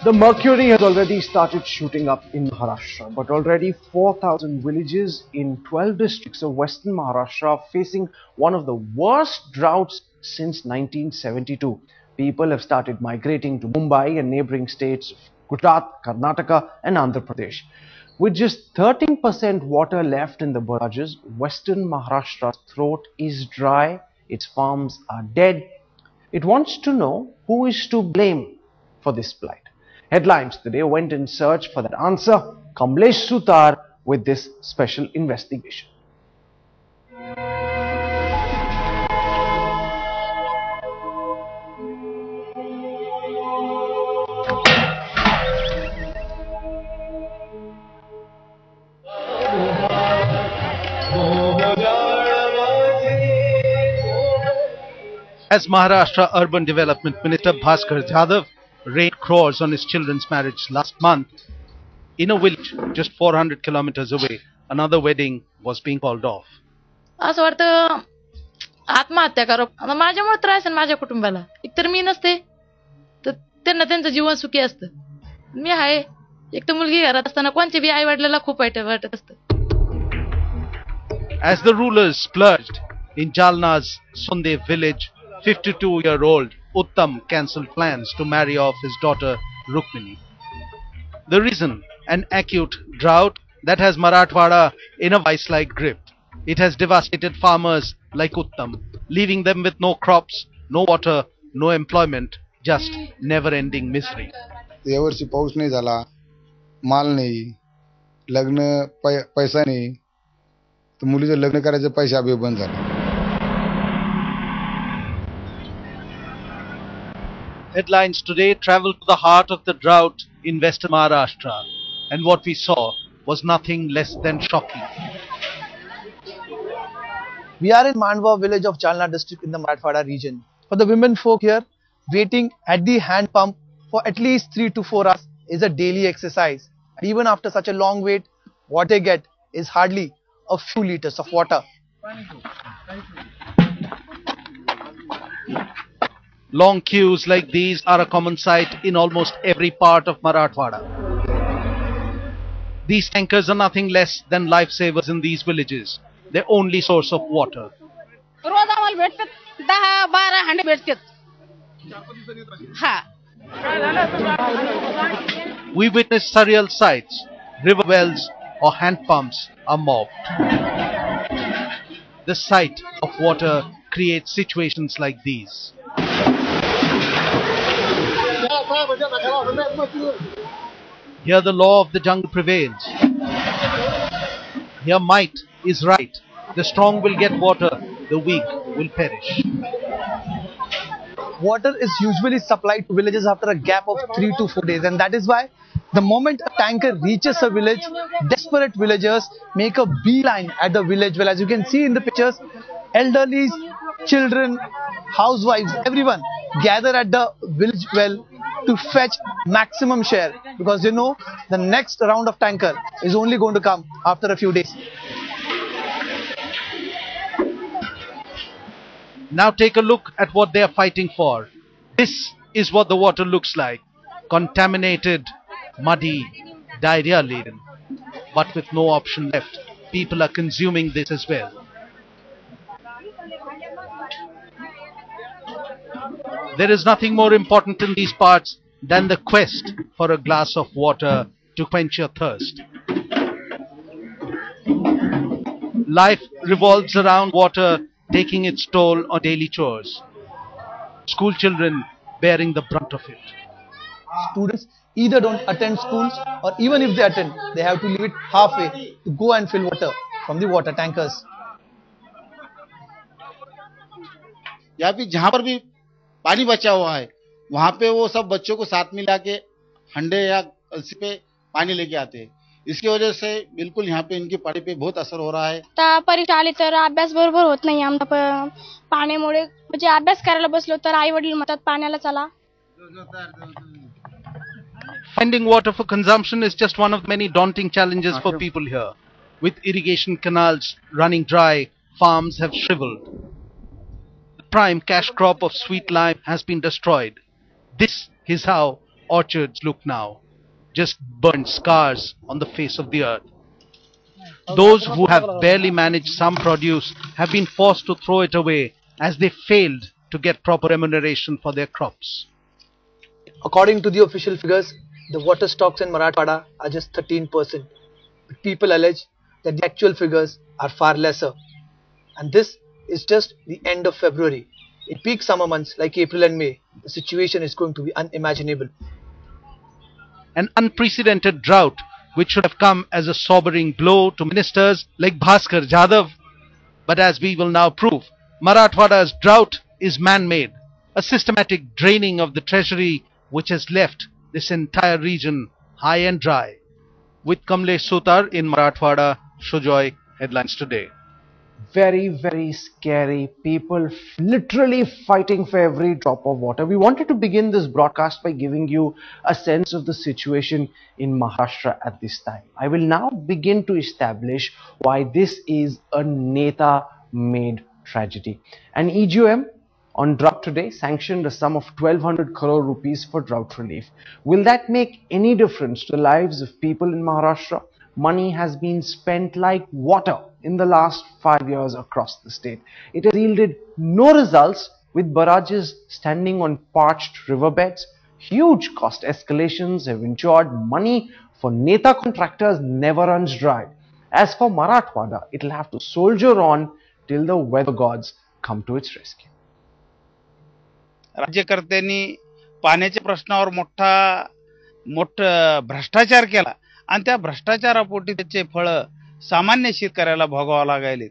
The mercury has already started shooting up in Maharashtra, but already 4,000 villages in 12 districts of western Maharashtra are facing one of the worst droughts since 1972. People have started migrating to Mumbai and neighboring states of Gujarat, Karnataka and Andhra Pradesh. With just 13% water left in the barrages, western Maharashtra's throat is dry, its farms are dead. It wants to know who is to blame for this plight. Headlines today went in search for that answer. Kamlesh Sutar with this special investigation. As Maharashtra Urban Development Minister Bhaskar Jadhav rained crores on his children's marriage last month, in a village just 400 kilometers away, another wedding was being called off. असं वाटतं आत्महत्या करो. आता माझ्यामुळे त्रास आहे माझ्या कुटुंबाला. एकतर मी नसते तर त्यांना त्यांचं जीवन सुखी असतं. मी आहे एक तर मुलगी घरात असताना कोणच्या बी आई वडिलांना खूप वाटत असतं. As the rulers splurged in Jalna's Sundev village, 52-year-old Uttam cancelled plans to marry off his daughter Rukmini. The reason? An acute drought that has Marathwada in a vice-like grip. It has devastated farmers like Uttam, leaving them with no crops, no water, no employment, just never-ending misery. यावर्षी पाऊस नाही झाला, माल नाही, लग्न पैसा नाही, तर मुलीचं लग्न करायचे पैसे अभी बंद झाले. Headlines today traveled to the heart of the drought in western Maharashtra, and what we saw was nothing less than shocking. We are in Mandwa village of Jalna district in the Marathwada region. For the women folk here, waiting at the hand pump for at least 3 to 4 hours is a daily exercise. And even after such a long wait, what they get is hardly a few liters of water. Long queues like these are a common sight in almost every part of Marathwada. These tankers are nothing less than lifesavers in these villages, their only source of water. We witness surreal sights. River wells or hand pumps are mobbed. The sight of water creates situations like these. Here the law of the jungle prevails. Here might is right. The strong will get water, the weak will perish. Water is usually supplied to villages after a gap of 3 to 4 days, and that is why the moment a tanker reaches a village, desperate villagers make a beeline at the village well. As you can see in the pictures, elderly, children, housewives, everyone gather at the village well to fetch maximum share, because they know the next round of tanker is only going to come after a few days. Now take a look at what they are fighting for. This is what the water looks like. Contaminated, muddy, diarrhea-laden. But with no option left, people are consuming this as well. There is nothing more important in these parts than the quest for a glass of water to quench your thirst. Life revolves around water, taking its toll on daily chores. School children bearing the brunt of it. Students either don't attend schools, or even if they attend, they have to leave it halfway to go and fill water from the water tankers. या फिर जहाँ पर भी पानी बचा हुआ है वहाँ पे वो सब बच्चों को साथ में लाके हंडे या कलसी पे पानी लेके आते हैं. इसकी वजह से बिल्कुल यहाँ पे इनकी पढ़ाई पे बहुत असर हो रहा है. परीक्षा आली तर अभ्यास बरोबर होत नाही आमचा पाण्यामुळे. म्हणजे अभ्यास करायला बसलो तर आई वडील म्हणतात पाण्याला चला. Finding water for consumption is just one of many daunting challenges for people here. With irrigation canals running dry, farms have shriveled. The prime cash crop of sweet lime has been destroyed. This is how orchards look now? Just burnt scars on the face of the earth. Those who have barely managed some produce have been forced to throw it away as they failed to get proper remuneration for their crops. According to the official figures, the water stocks in Marathwada are just 13%. But people allege that the actual figures are far lesser. And this is just the end of February. In peak summer months like April and May, the situation is going to be unimaginable. An unprecedented drought which should have come as a sobering blow to ministers like Bhaskar Jadhav. But as we will now prove, Marathwada's drought is man-made, a systematic draining of the treasury which has left this entire region high and dry. With Kamlesh Sutar in Marathwada, Shujoy, Headlines Today. Very, very scary. People literally fighting for every drop of water. We wanted to begin this broadcast by giving you a sense of the situation in Maharashtra at this time. I will now begin to establish why this is a Neta-made tragedy. An EGOM on drought today sanctioned a sum of 1200 crore rupees for drought relief. Will that make any difference to the lives of people in Maharashtra? Money has been spent like water in the last 5 years across the state. It has yielded no results, with barrages standing on parched riverbeds. Huge cost escalations have ensured money for Neta contractors never runs dry. As for Marathwada, it will have to soldier on till the weather gods come to its rescue. राज्यकर्त्यांनी पाण्याच्या प्रश्नावर मोठा भ्रष्टाचार केला आणि त्या भ्रष्टाचारापोटी त्याचे फळ सामान्य शेतकऱ्याला भोगावं लागायलेत.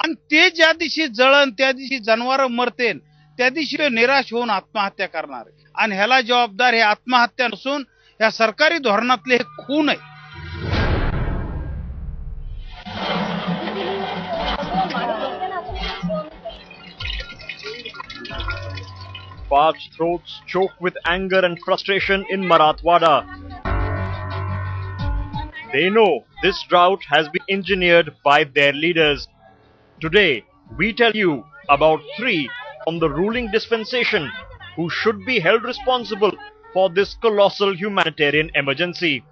आणि ते ज्या दिवशी जळण, त्या दिवशी जनावरं मरतेन, त्या दिवशी ते निराश होऊन आत्महत्या करणार. आणि ह्याला जबाबदार हे आत्महत्या नसून या सरकारी धोरणातले हे खून आहे. Parched throats choke with anger and frustration in Marathwada. They know this drought has been engineered by their leaders. Today, we tell you about 3 from the ruling dispensation who should be held responsible for this colossal humanitarian emergency.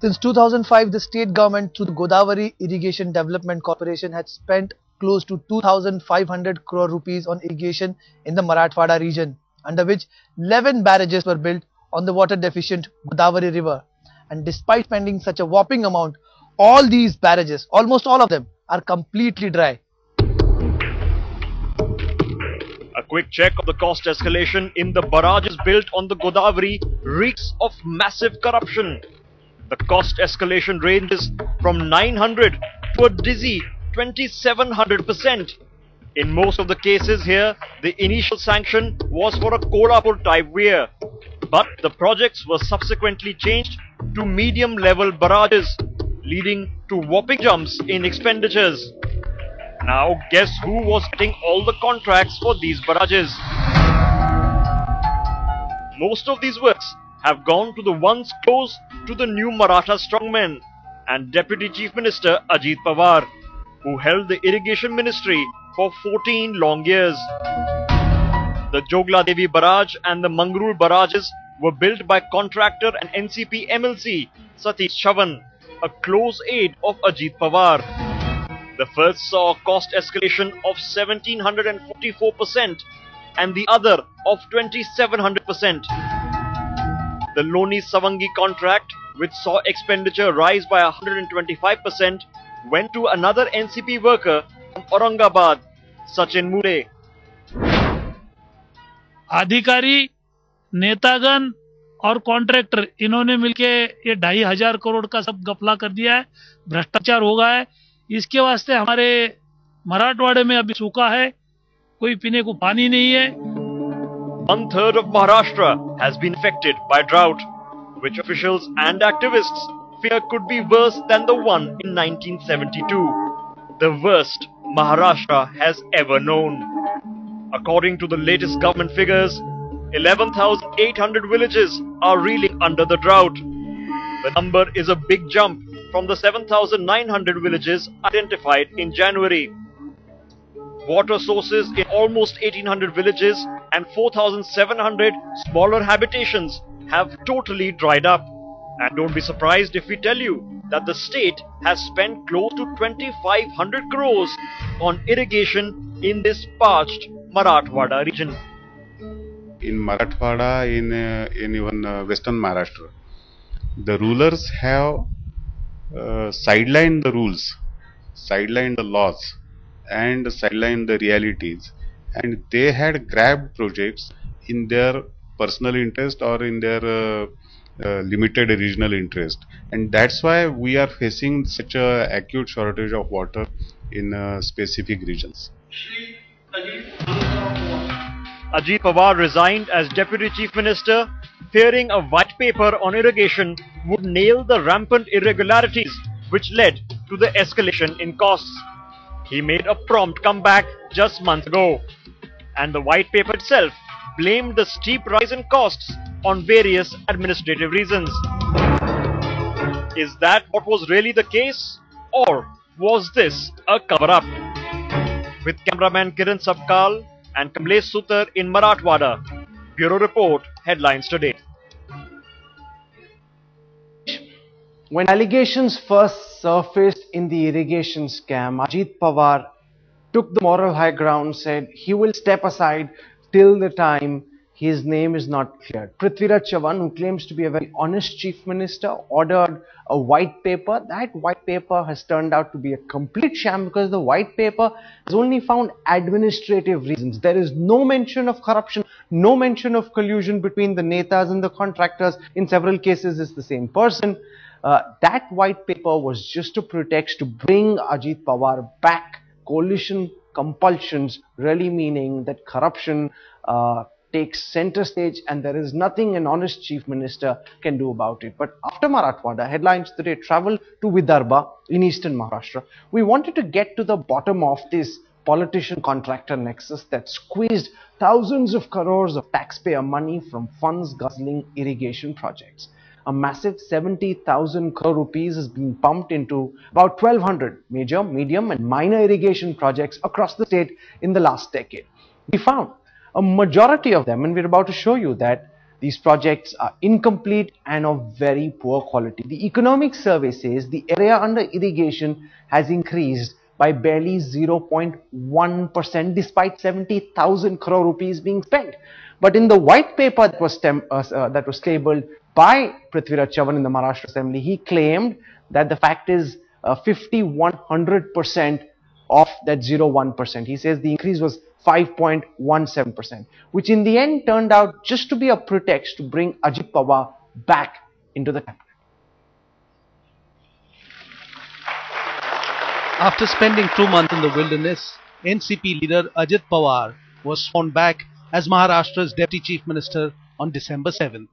Since 2005, the state government through the Godavari Irrigation Development Corporation had spent close to 2,500 crore rupees on irrigation in the Marathwada region, under which 11 barrages were built on the water deficient Godavari river. And despite spending such a whopping amount, all these barrages, almost all of them, are completely dry. A quick check of the cost escalation in the barrages built on the Godavari reeks of massive corruption. The cost escalation ranges from 900 to a dizzy 2700%. In most of the cases here, the initial sanction was for a Kolhapur type weir, but the projects were subsequently changed to medium level barrages, leading to whopping jumps in expenditures. Now guess who was getting all the contracts for these barrages? Most of these works have gone to the ones close to the new Maratha strongmen and Deputy Chief Minister Ajit Pawar, who held the irrigation ministry for 14 long years. The Jogla Devi barrage and the Mangrul barrages were built by contractor and NCP MLC Satish Chavan, a close aide of Ajit Pawar. The first saw a cost escalation of 1744% and the other of 2700%. The Loni Savangi contract, which saw expenditure rise by 125%, went to another NCP worker from Aurangabad, Sachin Mure. अधिकारी, नेतागण और contractor इन्होंने मिलके ये 2500 करोड़ का सब गफला कर दिया है, भ्रष्टाचार हो गया है. इसके वास्ते हमारे मराठवाड़े में अभी सूखा है, कोई पीने को पानी नहीं है. 1/3 of Maharashtra has been affected by drought, which officials and activists fear could be worse than the one in 1972, the worst Maharashtra has ever known. According to the latest government figures, 11,800 villages are reeling under the drought. The number is a big jump from the 7,900 villages identified in January. Water sources in almost 1,800 villages and 4,700 smaller habitations have totally dried up. And don't be surprised if we tell you that the state has spent close to 2500 crores on irrigation in this parched Marathwada region. In Marathwada, in even western Maharashtra, the rulers have sidelined the rules, sidelined the laws, and sidelined the realities, and they had grabbed projects in their personal interest or in their limited regional interest, and that's why we are facing such a acute shortage of water in specific regions. Ajit Pawar resigned as Deputy Chief Minister, fearing a white paper on irrigation would nail the rampant irregularities which led to the escalation in costs. He made a prompt comeback just months ago, and the white paper itself blamed the steep rise in costs on various administrative reasons. Is that what was really the case, or was this a cover-up? With cameraman Kiran Sabkal and Kamlesh Sutar in Marathwada, Bureau Report, headlines today. When allegations first surfaced in the irrigation scam, Ajit Pawar took the moral high ground, said he will step aside till the time his name is not cleared. Prithviraj Chavan, who claims to be a very honest chief minister, ordered a white paper. That white paper has turned out to be a complete sham because the white paper has only found administrative reasons. There is no mention of corruption, no mention of collusion between the netas and the contractors. In several cases, it's the same person. That white paper was just a pretext to bring Ajit Pawar back. Coalition compulsions really meaning that corruption takes center stage and there is nothing an honest chief minister can do about it. But after Marathwada, headlines today travel to Vidarbha in eastern Maharashtra. We wanted to get to the bottom of this politician-contractor nexus that squeezed thousands of crores of taxpayer money from funds guzzling irrigation projects. A massive 70,000 crore rupees has been pumped into about 1,200 major, medium and minor irrigation projects across the state in the last decade. We found a majority of them, and we're about to show you that these projects are incomplete and of very poor quality. The economic survey says the area under irrigation has increased by barely 0.1% despite 70,000 crore rupees being spent. But in the white paper that was tabled by Prithviraj Chavan in the Maharashtra Assembly, he claimed that the fact is 5,100% of that 0.1%. He says the increase was 5.17%, which in the end turned out just to be a pretext to bring Ajit Pawar back into the cabinet. After spending 2 months in the wilderness, NCP leader Ajit Pawar was sworn back as Maharashtra's Deputy Chief Minister on December 7th.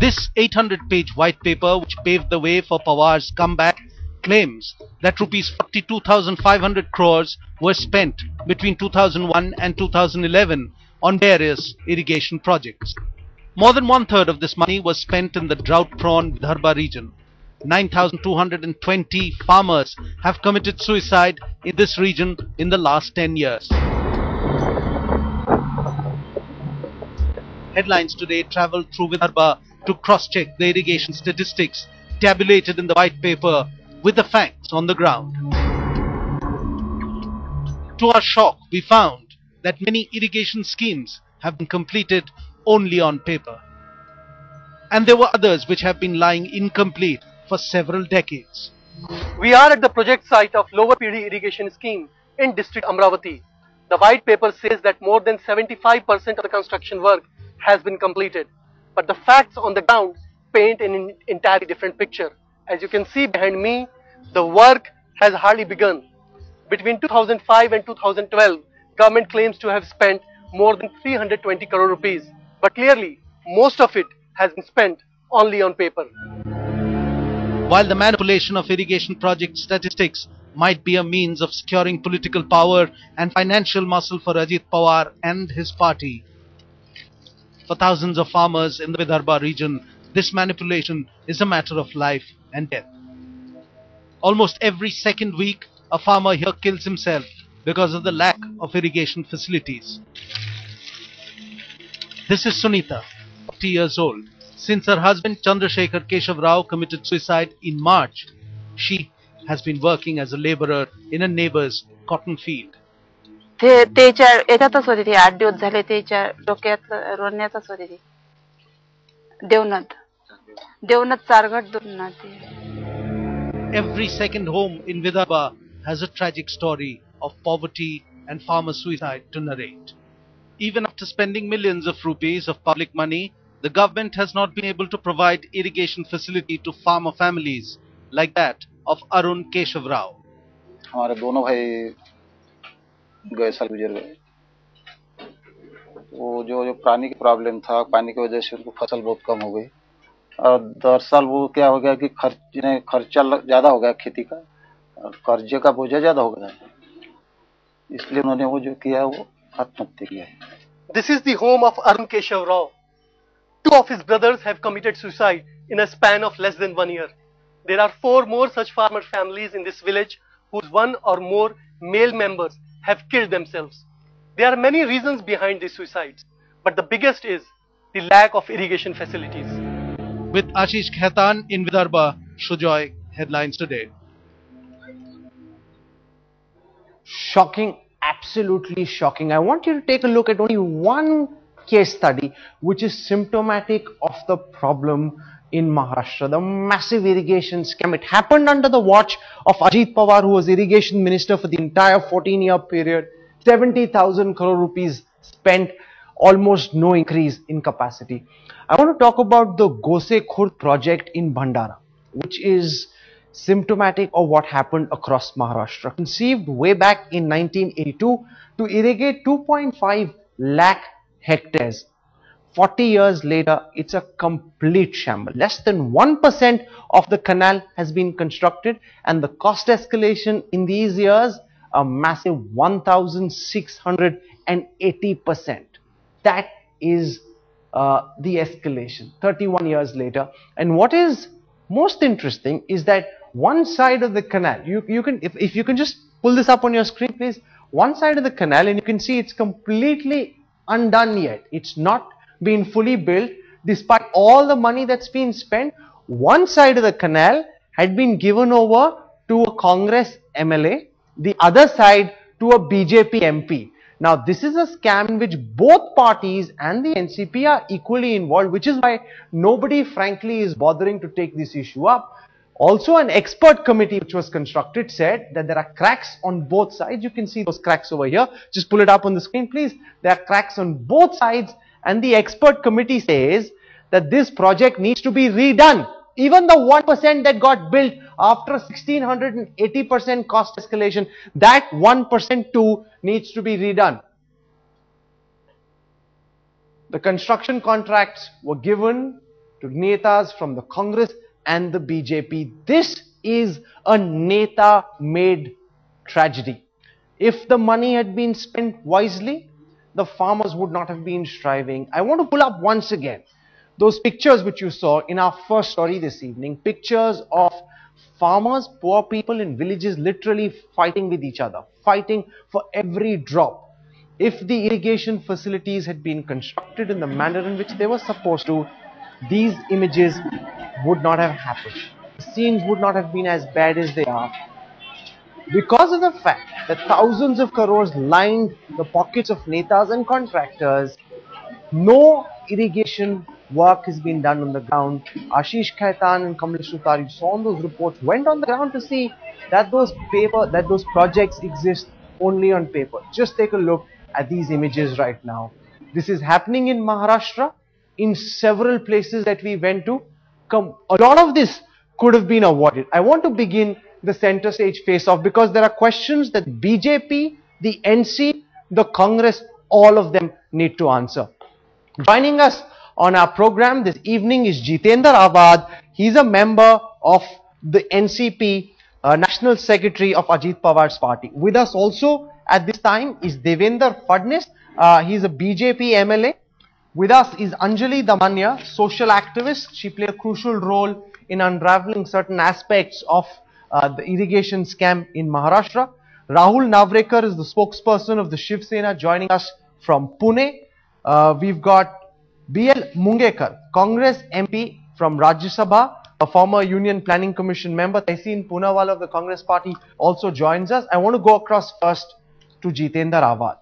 This 800-page white paper, which paved the way for Pawar's comeback, claims that rupees 42,500 crores were spent between 2001 and 2011 on various irrigation projects. More than one-third of this money was spent in the drought-prone Vidarbha region. 9,220 farmers have committed suicide in this region in the last 10 years. Headlines today traveled through Vidarbha to cross-check the irrigation statistics tabulated in the white paper with the facts on the ground. To our shock, we found that many irrigation schemes have been completed only on paper. And there were others which have been lying incomplete for several decades. We are at the project site of Lower PD irrigation scheme in district Amravati. The white paper says that more than 75% of the construction work has been completed. But the facts on the ground paint an entirely different picture. As you can see behind me, the work has hardly begun. Between 2005 and 2012, government claims to have spent more than 320 crore rupees. But clearly, most of it has been spent only on paper. While the manipulation of irrigation project statistics might be a means of securing political power and financial muscle for Ajit Pawar and his party, for thousands of farmers in the Vidarbha region, this manipulation is a matter of life and death. Almost every second week, a farmer here kills himself because of the lack of irrigation facilities. This is Sunita, 40 years old. Since her husband Chandrasekhar Keshav Rao committed suicide in March, she has been working as a laborer in a neighbor's cotton field. त्याच्या याच्यातच होती ती 8 दिवस झाले त्याच्या डोक्यात रोडण्यातच होती ती देवनाथ चारघट दुर्ना ती Every second home in Vidarbha has a tragic story of poverty and farmer suicide to narrate. Even after spending millions of rupees of public money, the government has not been able to provide irrigation facility to farmer families like that of Arun Keshav Rao. हमारे दोनों भाई गए साल गुजर गए। वो जो पानी की प्रॉब्लम था, पानी की वजह से उनको फसल बहुत कम हो गई और दरअसल वो क्या हो गया कि खर्चा ज्यादा हो गया खेती का और कर्जे का बोझा ज्यादा हो गया, इसलिए उन्होंने वो जो किया वो आत्महत्या किया है। This is the home of Arun Keshav Rao. Two of his brothers have committed suicide in a span of less than 1 year. There are 4 more such farmer families in this village whose 1 or more male members have killed themselves. There are many reasons behind these suicides, but the biggest is the lack of irrigation facilities. With Ashish Khaitan in Vidarbha, Shujoy headlines today. Shocking, absolutely shocking. I want you to take a look at only one case study which is symptomatic of the problem in Maharashtra, the massive irrigation scam. It happened under the watch of Ajit Pawar, who was irrigation minister for the entire 14-year period. 70,000 crore rupees spent, almost no increase in capacity. I want to talk about the Gose Khurd project in Bhandara, which is symptomatic of what happened across Maharashtra. Conceived way back in 1982 to irrigate 2.5 lakh hectares. 40 years later, it's a complete shambles. Less than 1% of the canal has been constructed, and the cost escalation in these years, a massive 1,680%. That is the escalation 31 years later. And what is most interesting is that one side of the canal, you can, if you can just pull this up on your screen please, one side of the canal, and you can see it's completely undone yet. It's not been fully built despite all the money that's been spent. One side of the canal had been given over to a Congress MLA, the other side to a BJP MP. Now this is a scam in which both parties and the NCP are equally involved, which is why nobody frankly is bothering to take this issue up. Also, an expert committee which was constructed said that there are cracks on both sides. You can see those cracks over here. Just pull it up on the screen please. There are cracks on both sides, and the expert committee says that this project needs to be redone. Even the 1% that got built after 1680% cost escalation, that 1% too needs to be redone. The construction contracts were given to netas from the Congress and the BJP. This is a Neta-made tragedy. If the money had been spent wisely, the farmers would not have been striving. I want to pull up once again those pictures which you saw in our first story this evening, pictures of farmers, poor people in villages literally fighting with each other, fighting for every drop. If the irrigation facilities had been constructed in the manner in which they were supposed to, these images would not have happened. The scenes would not have been as bad as they are, because of the fact that thousands of crores lined the pockets of netas and contractors. No irrigation work has been done on the ground. Ashish Khaitan and Kamlesh Sutar, you saw on those reports, went on the ground to see that those projects exist only on paper. Just take a look at these images right now. This is happening in Maharashtra, in several places that we went to. A lot of this could have been avoided. I want to begin the center stage face-off because there are questions that BJP, the NC, the Congress, all of them need to answer. Joining us on our program this evening is Jitendra Awad. He's a member of the NCP, National Secretary of Ajit Pawar's party. With us also at this time is Devendra Fadnis. He's a BJP MLA. With us is Anjali Damania, social activist. She played a crucial role in unraveling certain aspects of the irrigation scam in Maharashtra. Rahul Navrekar is the spokesperson of the Shiv Sena, joining us from Pune. We've got B.L. Mungekar, Congress MP from Rajya Sabha, a former Union Planning Commission member, Tehseen Poonawalla of the Congress Party also joins us. I want to go across first to Jitendra Awad,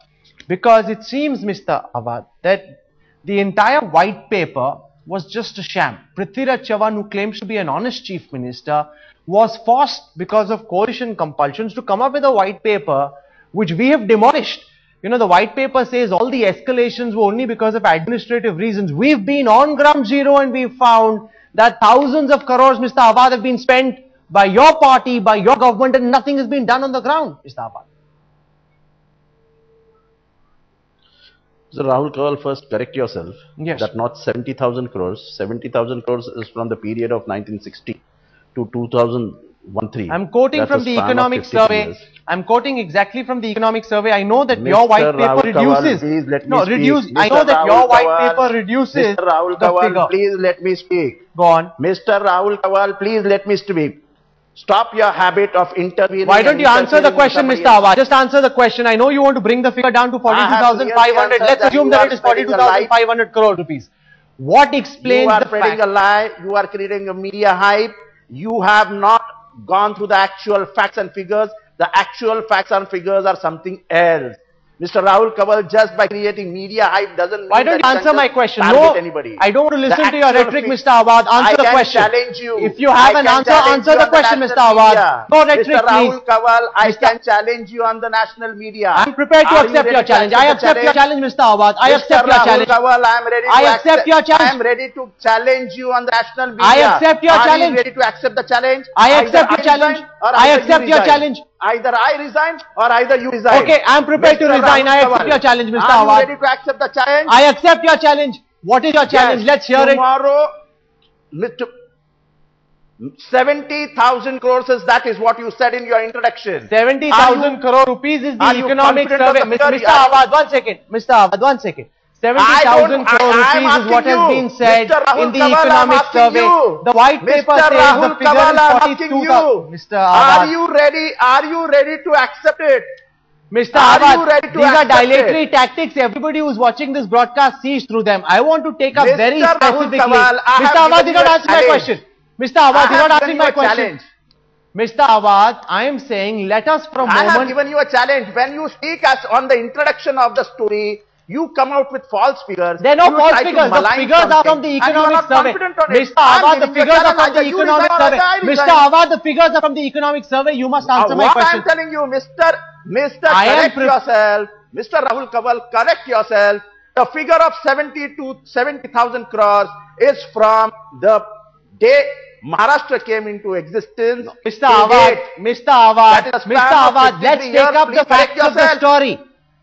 because it seems, Mr. Awad, that the entire white paper was just a sham. Prithviraj Chavan, who claims to be an honest chief minister, was forced because of coalition compulsions to come up with a white paper which we have demolished. You know, the white paper says all the escalations were only because of administrative reasons. We've been on ground zero and we've found that thousands of crores, Mr. Awad, have been spent by your party, by your government, and nothing has been done on the ground, Mr. Awad. So Rahul Kawal, first correct yourself. Yes. That not 70,000 crores. 70,000 crores is from the period of 1960 to 2013. I'm quoting That's from a the span of economic 50 survey. years. I'm quoting exactly from the economic survey. I know that Mr. your white paper Rahul Kawal, reduces. please let me No, speak. reduce. I Mr. know that Rahul your white Kawal, paper reduces Mr. Rahul the Kawal, figure. please let me speak. Go on. Mr. Rahul Kawal, please let me speak. Stop your habit of intervening. Why don't you answer the question, somebody Mr. Awad? Just answer the question. I know you want to bring the figure down to 42,500. clearly Let's answered assume that that you it is are spreading a lie. 42,500 crore rupees. What explains You are the spreading fact? a lie. You are creating a media hype. You have not gone through the actual facts and figures. The actual facts and figures are something else. Mr. Rahul Kawal, just by creating media hype doesn't mean Why don't you that answer my question? target No, anybody. I don't want to listen The to your actual rhetoric, fi- Mr. Awad. Answer the question. I can challenge you. If you have I an can answer, challenge answer you the on question, national Mr. Awad. media. No rhetoric, Mr. Rahul please. Kawal, I can challenge you on the national media. I'm prepared to Are you accept ready your to challenge. I accept your challenge, Mr. Awad. I accept your Mr. challenge. Rahul Kawal, I am ready to I accept your challenge. I am ready to challenge you on the national media. I accept your Are challenge. you ready to accept the challenge? I Either accept your challenge. resign or I either accept you your resign. challenge. Either I resign or either you resign. Okay, I'm prepared to Mr. resign. Rahul I accept Kawal, your challenge, Mr. Are Awad. you ready to accept the challenge? I accept your challenge. What is your challenge? Yes, Let's hear it. tomorrow, Mr. 70,000 crores is that is what you said in your introduction. 70,000 crore rupees is the are you economic confident survey. of the figure? Mr. Awad, 1 second. Mr. Awad, 1 second. 70,000 crore rupees is what has been said in the economic survey. The white paper Mr. says Rahul the figure Kawal, is I'm asking 42,000. you. Mr. Awad. Are you ready to accept it? Mr. Are you Awad, ready to these are accept dilatory it? tactics. Everybody who is watching this broadcast sees through them. I want to take up Mr. very Rahul specifically. Kawal, I Mr. have Awad given did not you a answer my challenge. question. Mr. Awad did not answer my question. Challenge. Mr. Awad, I am saying, let us for a I have moment. given you a challenge. When you speak as on the introduction of the story, you come out with false figures. There are no You false try to figures. The malign figures are something, from the and you are economic not survey. confident on it. Mr. I am Awad, the giving you a figures are challenge. from the Either you economic resign or survey. I Mr. resign. Awad, the figures are from the economic survey. You must answer my What I question. am telling you, Mr. I am Correct yourself. Mr. Rahul Kawal, correct yourself. The figure of 70,000 crores is from the day Maharashtra came into existence. Mr. Awad, Mr. Awad, That is a Mr. span of Awad, 53 let's take years. up the Please correct facts of the yourself. story.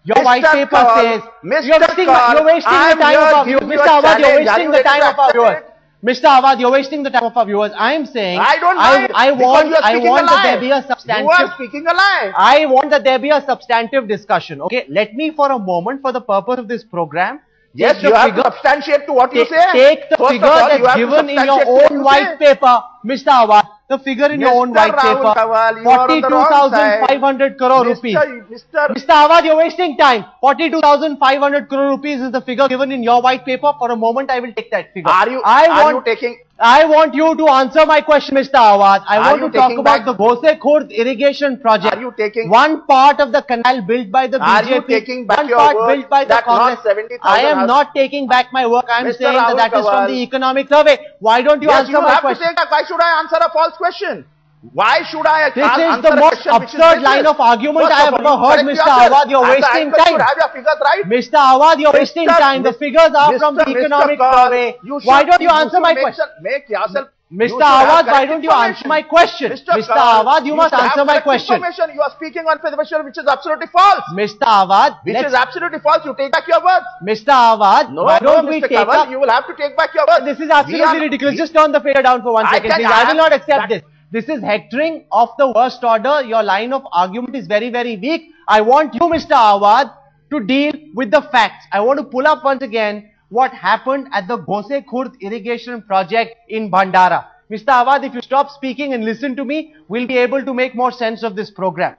Your Mr. white paper Kaul, says, Mr. you're wasting Kaul, the time of our viewers. giving you Mr. a Awad, you're challenge. Are wasting you the ready time to of our accept viewers. it? Mr. Awad, you're wasting the time of our viewers. I am saying, I don't mind, I because want you are speaking a that there lie. be a You are substantive. speaking a lie. I want that there be a substantive discussion. Okay, let me for a moment, for the purpose of this program, Yes, take you the have figure- to substantiate to what you say. Take the First of figure all, you that's have to given in your substantiate to what own you white say. paper, Mr. Awad. The figure in your own Mr. white Rahul paper, Kawal, you are on the wrong side. 42,500 crore rupees. Mr. Awad, you're wasting time. 42,500 crore rupees is the figure given in your white paper. For a moment, I will take that figure. Are you taking? I want you to answer my question, Mr. Awad. I Are want you to talk taking about back- the Gose Khurd irrigation project. Are you taking? One part of the canal built by the Are BJP. you taking back one your part word built by the that not Congress. 70,000 I am has- not taking back my work. I am Mr. saying Rahul that is from Kawal. the economic survey. Why don't you Yes, answer you my have question? to take that. Why should I answer a false question? Why should I This answer is the a most question which is absurd line baseless? of argument First I have of all, ever heard, correct Mr. yourself. Awad. You're As the wasting anchor, you time. should have your figures right. Mr. Awad, you're wasting time. The figures are from the economic survey. Why don't you answer my question? Make yourself. Mr. Awad, why don't you answer my question? Mr. Awad, you must answer my question. You are speaking on information which is absolutely false. Mr. Awad, Which is absolutely false. You take back your words. Mr. Awad, No, why don't no, we Mr. take Kaval, up? you will have to take back your words. This is absolutely ridiculous. Just turn the fader down for 1 second, please. I will not accept this. This is hectoring of the worst order. Your line of argument is very, very weak. I want you, Mr. Awad, to deal with the facts. I want to pull up once again what happened at the Gose Khurd irrigation project in Bhandara. Mr. Awad, if you stop speaking and listen to me, we'll be able to make more sense of this program.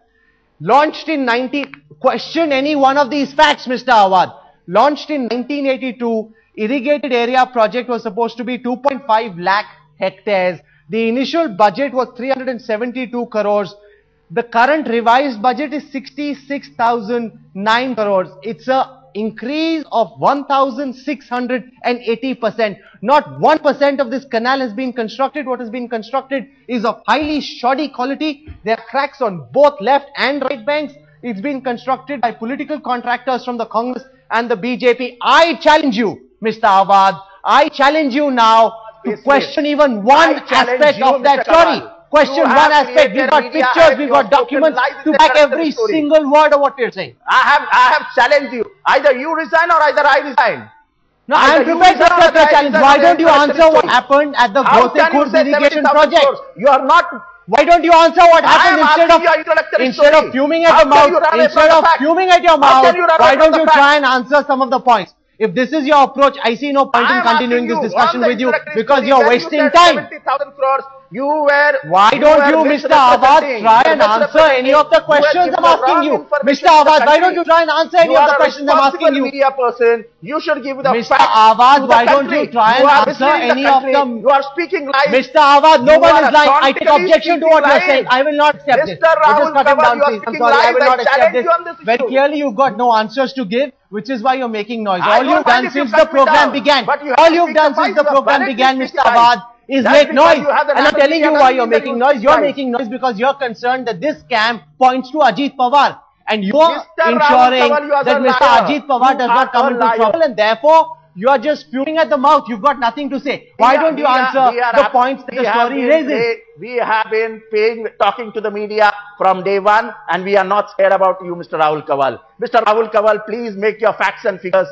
Launched in question any one of these facts, Mr. Awad. Launched in 1982, irrigated area project was supposed to be 2.5 lakh hectares. The initial budget was 372 crores. The current revised budget is 66,009 crores. It's a increase of 1,680%. Not 1% of this canal has been constructed. What has been constructed is of highly shoddy quality. There are cracks on both left and right banks. It's been constructed by political contractors from the Congress and the BJP. I challenge you, Mr. Awad. I challenge you now to question even one aspect of that story. Question one aspect. We've got pictures, we've got documents to back every single word of what we're saying. I have challenged you. Either you resign or either I resign. No, I am prepared to accept the challenge. Why don't you answer what happened at the Gosekhurd irrigation project? You are not. Why don't you answer what happened instead of fuming at your mouth? Instead of fuming at your mouth, why don't you try and answer some of the points? If this is your approach, I see no point in continuing this discussion with you because you're wasting time. Why don't you, Mr. Awad, try and answer any of the questions I'm asking you? Mr. Awad, why don't you try and answer any of the questions I'm asking you? Media person, you should give the Mr. Awad, why don't you try and answer any of them? You are speaking lies. Mr. Awad, no one is lying. I take objection to what you're saying. I will not accept this. Mr. Rahul Kawal, you are speaking lies. I will not accept this. Very issue. clearly, you've got no answers to give, which is why you're making noise. I All you've done since the program began, Mr. Awad, is make noise. And I'm telling you why you're making noise. You're making noise because you're concerned that this scam points to Ajit Pawar. And you're ensuring that Mr. Ajit Pawar does not come into trouble, and therefore you are just fuming at the mouth. You've got nothing to say. Why don't you answer the points that the story raises? We have been talking to the media from day one, and we are not scared about you, Mr. Rahul Kawal. Mr. Rahul Kawal, please make your facts and figures.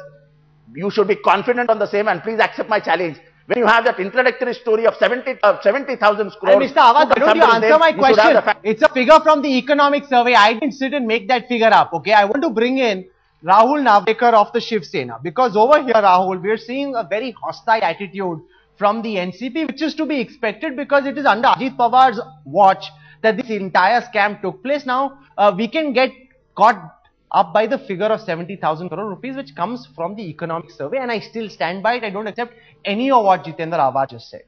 You should be confident on the same, and please accept my challenge. When you have that introductory story of 70,000 crores. Mr. Awad, why don't you answer my question? It's a figure from the economic survey. I didn't sit and make that figure up. Okay, I want to bring in Rahul Navekar of the Shiv Sena, because over here, Rahul, we're seeing a very hostile attitude from the NCP, which is to be expected because it is under Ajit Pawar's watch that this entire scam took place. Now, we can get caught up by the figure of 70,000 crore rupees, which comes from the economic survey, and I still stand by it. I don't accept any of what Jitendra Awad just said.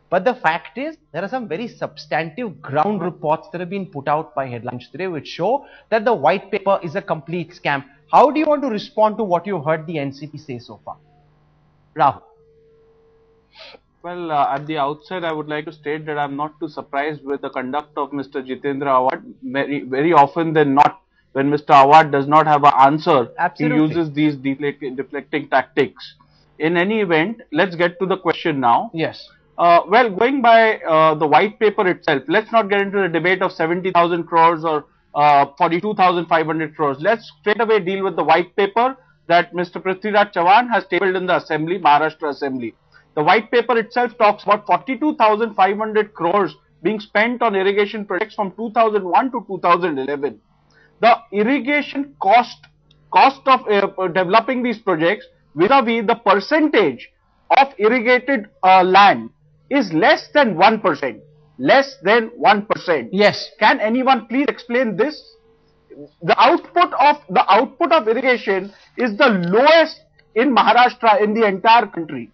But the fact is, there are some very substantive ground reports that have been put out by headlines today, which show that the white paper is a complete scam. How do you want to respond to what you heard the NCP say so far? Rahul. Well, at the outset, I would like to state that I'm not too surprised with the conduct of Mr. Jitendra Awad. Very often than not, when Mr. Awad does not have an answer, he uses these deflecting tactics. In any event, let's get to the question now. Yes. Well, going by the white paper itself, let's not get into the debate of 70,000 crores or 42,500 crores. Let's straight away deal with the white paper that Mr. Prithviraj Chavan has tabled in the Assembly, Maharashtra Assembly. The white paper itself talks about 42,500 crores being spent on irrigation projects from 2001 to 2011. The irrigation cost of developing these projects vis-a-vis the percentage of irrigated land is less than 1%. Less than 1%. Yes. Can anyone please explain this? The output of irrigation is the lowest in Maharashtra in the entire country.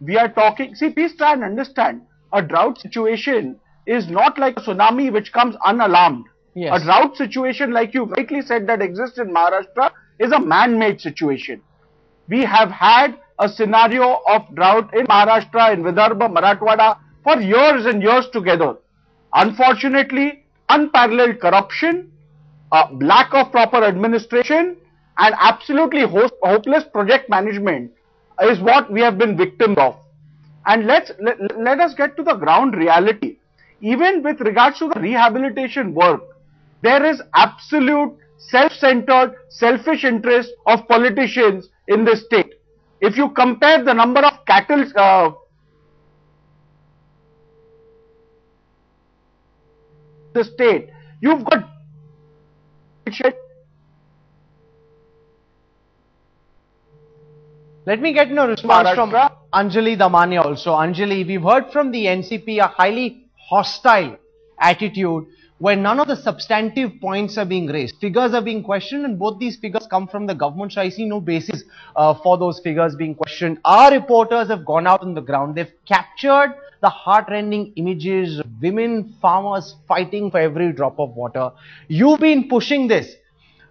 We are talking, see, please try and understand, a drought situation is not like a tsunami which comes unalarmed. Yes. A drought situation, like you rightly said, that exists in Maharashtra is a man-made situation. We have had a scenario of drought in Maharashtra, in Vidarbha, Marathwada for years and years together. Unfortunately, unparalleled corruption, lack of proper administration and absolutely hopeless project management is what we have been victims of. And let us get to the ground reality. Even with regards to the rehabilitation work, there is absolute self-centered, selfish interest of politicians in this state. If you compare the number of cattle the state, you've got Let me get a response from Anjali Damania also. Anjali, we've heard from the NCP a highly hostile attitude, where none of the substantive points are being raised. Figures are being questioned, and both these figures come from the government, so I see no basis for those figures being questioned. Our reporters have gone out on the ground. They've captured the heart-rending images of women farmers fighting for every drop of water. You've been pushing this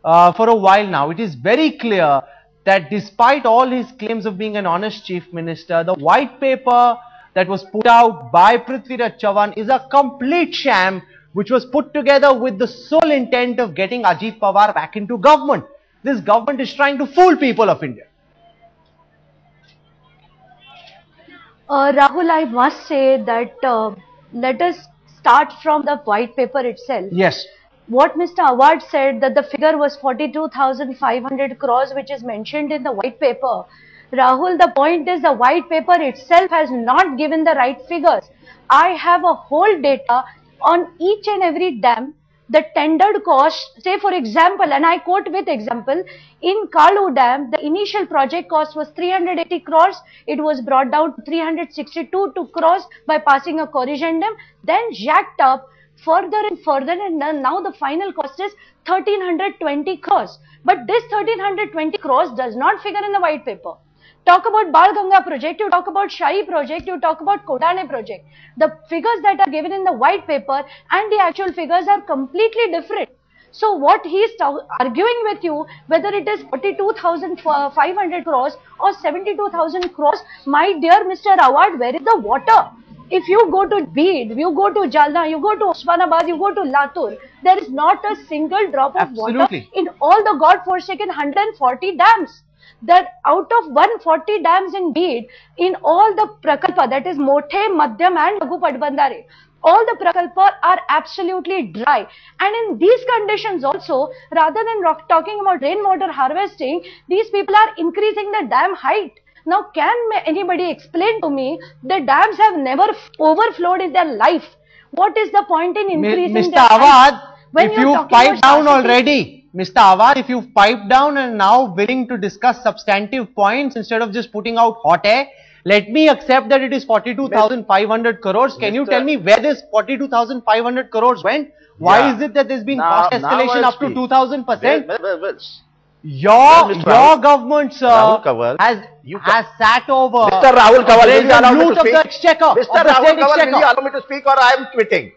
for a while now. It is very clear that despite all his claims of being an honest chief minister, the white paper that was put out by Prithviraj Chavan is a complete sham, which was put together with the sole intent of getting Ajit Pawar back into government. This government is trying to fool people of India. Rahul, I must say that let us start from the white paper itself. Yes. What Mr. Awad said, that the figure was 42,500 crores, which is mentioned in the white paper. Rahul, the point is the white paper itself has not given the right figures. I have a whole data on each and every dam, the tendered cost. Say for example, and I quote with example, in Kalu Dam, the initial project cost was 380 crores. It was brought down to 362 crores by passing a corrigendum, then jacked up further and further, and now the final cost is 1320 crores. But this 1320 crores does not figure in the white paper. Talk about Bal Ganga project, you talk about Shahi project, you talk about Kodane project. The figures that are given in the white paper and the actual figures are completely different. So what he is arguing with you, whether it is 42,500 crores or 72,000 crores, my dear Mr. Awad, where is the water? If you go to Beed, you go to Jalna, you go to Osmanabad, you go to Latur, there is not a single drop of water in all the God-forsaken 140 dams. That out of 140 dams in Beed, in all the Prakalpa, that is Mothe, Madhyam and Laghu Padbandare, all the Prakalpa are absolutely dry. And in these conditions also, rather than talking about rainwater harvesting, these people are increasing the dam height. Now, can anybody explain to me, the dams have never overflowed in their life. What is the point in increasing Mr. Awad, if you've piped down already, Mr. Awad, if you've piped down and now willing to discuss substantive points instead of just putting out hot air, let me accept that it is 42,500 crores. Can you tell me where this 42,500 crores went? Why is it that there's been cost escalation up to 2,000%? Your government, sir, has sat over Mr. Rahul Kawal, will you allow me to speak? Mr. Rahul Kawal, will you allow me to speak, or I am quitting?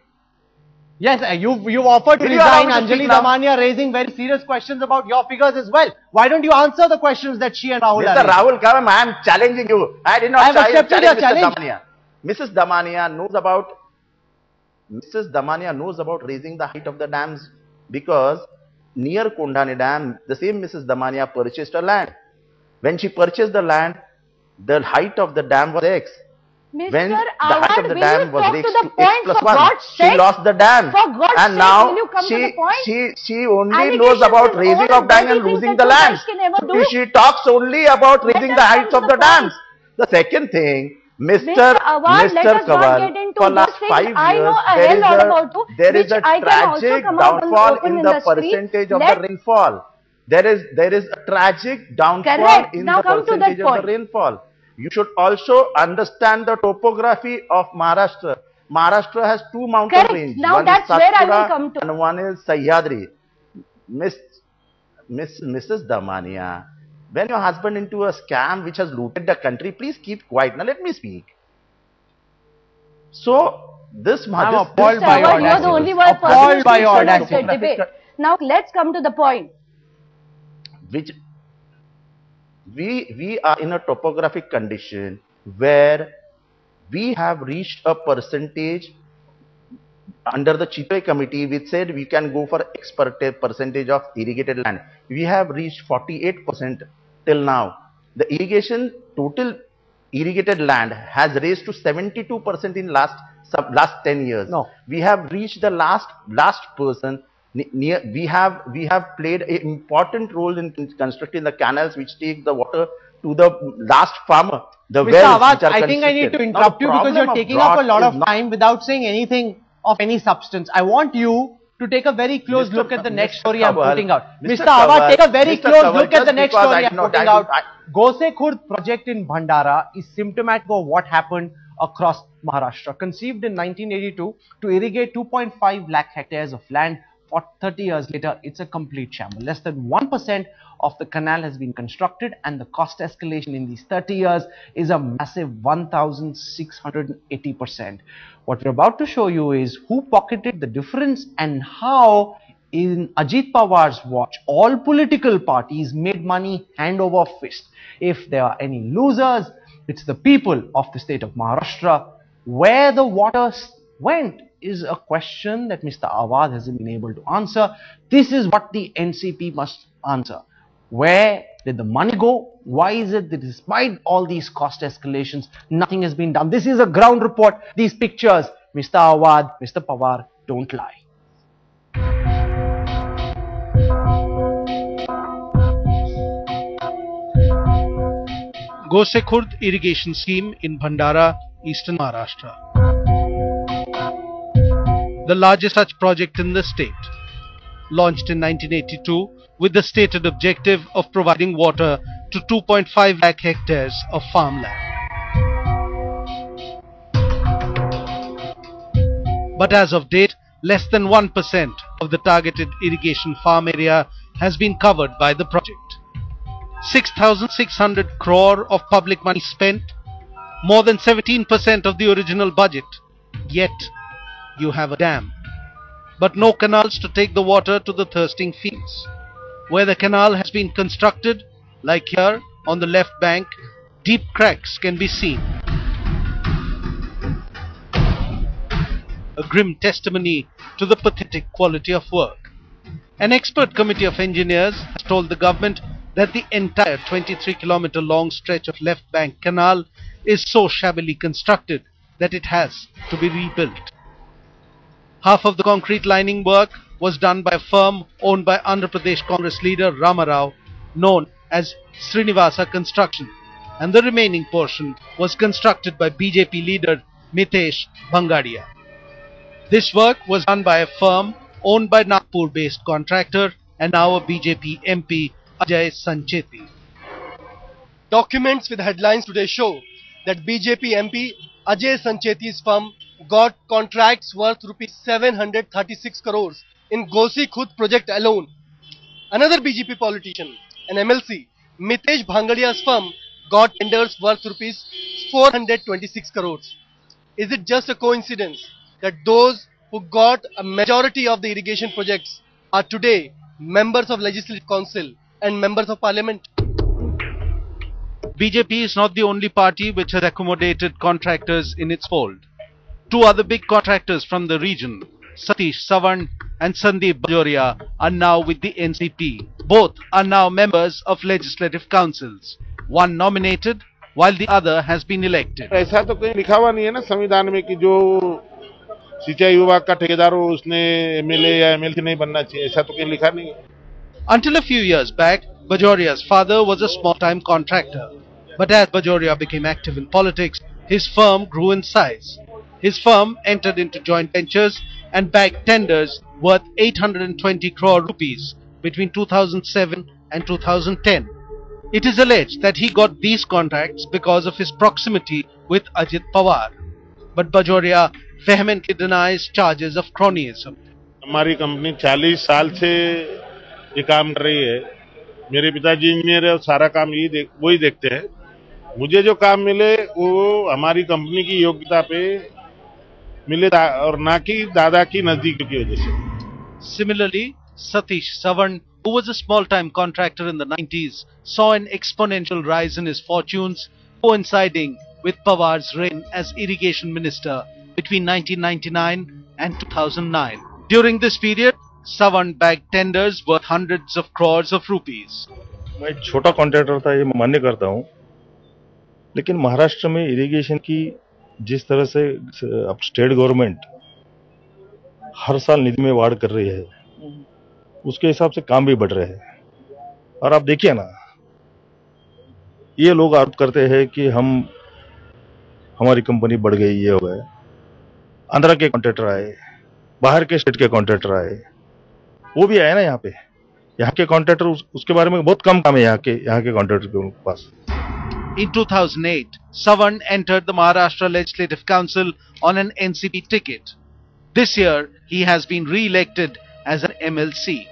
Yes, you've offered to resign. Anjali Damania raising very serious questions about your figures as well. Why don't you answer the questions that she and Rahul are Mr. Rahul Kawal, I am challenging you. I did not challenge Mr. Damania. Mrs. Damania knows about raising the height of the dams, because near Kondane Dam, the same Mrs. Damania purchased a land. When she purchased the land, the height of the dam was X. Mr. When the Awad, height of the dam was reached to point, X plus 1, she lost the dam. And now she only knows about raising of dam and losing the land. She talks only about raising the heights of the dams. The second thing, Mr. Kawal, for last 5 years, there is a tragic downfall in the percentage of the rainfall. There is a tragic downfall in the percentage of the rainfall. You should also understand the topography of Maharashtra. Maharashtra has two mountain ranges. Now one that's is where I will come to. And one is Sahyadri. Mrs. Damania, when your husband into a scam which has looted the country, please keep quiet. Now let me speak. So this I'm appalled by your audacity. You're the only one appalled by your audacity. Debate. Now let's come to the point. Which we are in a topographic condition where we have reached a percentage under the Chipai committee, which said we can go for X percentage of irrigated land. We have reached 48% till now. The total irrigated land has raised to 72% in last 10 years. No. We have reached the last person. We have played an important role in constructing the canals which take the water to the last farmer. The Mr. wells Awad, which are I think I need to interrupt you because you're taking up a lot of time without saying anything of any substance. I want you to take a very close look at the next story I'm putting out. Mr. Awad, take a very close look at the next story I'm putting out. Gose Khurd project in Bhandara is symptomatic of what happened across Maharashtra. Conceived in 1982 to irrigate 2.5 lakh hectares of land, for 30 years later, it's a complete shambles. Less than 1% of the canal has been constructed, and the cost escalation in these 30 years is a massive 1,680%. What we're about to show you is who pocketed the difference and how, in Ajit Pawar's watch, all political parties made money hand over fist. If there are any losers, it's the people of the state of Maharashtra. Where the water went is a question that Mr. Awad hasn't been able to answer. This is what the NCP must answer. Where did the money go? Why is it that despite all these cost escalations, nothing has been done? This is a ground report. These pictures, Mr. Awad, Mr. Pawar, don't lie. Gosekhurd irrigation scheme in Bhandara, eastern Maharashtra. The largest such project in the state. Launched in 1982 with the stated objective of providing water to 2.5 lakh hectares of farmland. But as of date, less than 1% of the targeted irrigation farm area has been covered by the project. 6,600 crore of public money spent, more than 17% of the original budget. Yet, you have a dam, but no canals to take the water to the thirsting fields. Where the canal has been constructed, like here on the left bank, deep cracks can be seen. A grim testimony to the pathetic quality of work. An expert committee of engineers has told the government that the entire 23-kilometer long stretch of left bank canal is so shabbily constructed that it has to be rebuilt. Half of the concrete lining work was done by a firm owned by Andhra Pradesh Congress leader Ramarao, known as Srinivasa Construction, and the remaining portion was constructed by BJP leader Netas-made. This work was done by a firm owned by Nagpur-based contractor and now a BJP MP Ajay Sancheti. Documents with headlines today show that BJP MP Ajay Sancheti's firm got contracts worth rupees 736 crores in Gosekhurd project alone. Another BJP politician, an MLC, Mitesh Bhangadia's firm got tenders worth rupees 426 crores. Is it just a coincidence that those who got a majority of the irrigation projects are today members of Legislative Council and members of Parliament? BJP is not the only party which has accommodated contractors in its fold. Two other big contractors from the region, Satish Sawan and Sandeep Bajoria, are now with the NCP. Both are now members of legislative councils. One nominated, while the other has been elected. ऐसा तो कहीं लिखा हुआ नहीं है ना संविधान में कि जो सिंचाई विभाग का ठेकेदार हो उसने एमएलए या एमएलसी नहीं बनना चाहिए, ऐसा तो कहीं लिखा नहीं है. Until a few years back, Bajoria's father was a small-time contractor. But as Bajoria became active in politics, his firm grew in size. His firm entered into joint ventures and bagged tenders worth 820 crore rupees between 2007 and 2010. It is alleged that he got these contracts because of his proximity with Ajit Pawar. But Bajoria vehemently denies charges of cronyism. हमारी company 40 साल से ये काम कर रही है. मेरे पिताजी इंजीनियर है और सारा काम वही देखते हैं. मुझे जो काम मिले वो हमारी कंपनी की योग्यता पे मिले और ना कि दादा की नजदीकी की वजह से. Similarly, Satish Sawan, who was a small-time contractor in the 90s, saw an exponential rise in his fortunes, coinciding with Pawar's reign as irrigation minister between 1999 and 2009. During this period, Sawan bagged tenders worth hundreds of crores of rupees. मैं एक छोटा contractor था, ये मान्य करता हूँ, लेकिन महाराष्ट्र में इरिगेशन की जिस तरह से अब स्टेट गवर्नमेंट हर साल निधि में वाड़ कर रही है, उसके हिसाब से काम भी बढ़ रहे हैं. और आप देखिए ना, ये लोग आरोप करते हैं कि हमारी कंपनी बढ़ गई, ये हो गए. आंध्रा के कॉन्ट्रैक्टर आए, बाहर के स्टेट के कॉन्ट्रैक्टर आए, वो भी आए ना यहाँ पे. यहाँ के कॉन्ट्रैक्टर उसके बारे में बहुत कम काम है यहाँ के कॉन्ट्रैक्टर के पास. In 2008, Savan entered the Maharashtra Legislative Council on an NCP ticket. This year, he has been re-elected as an MLC.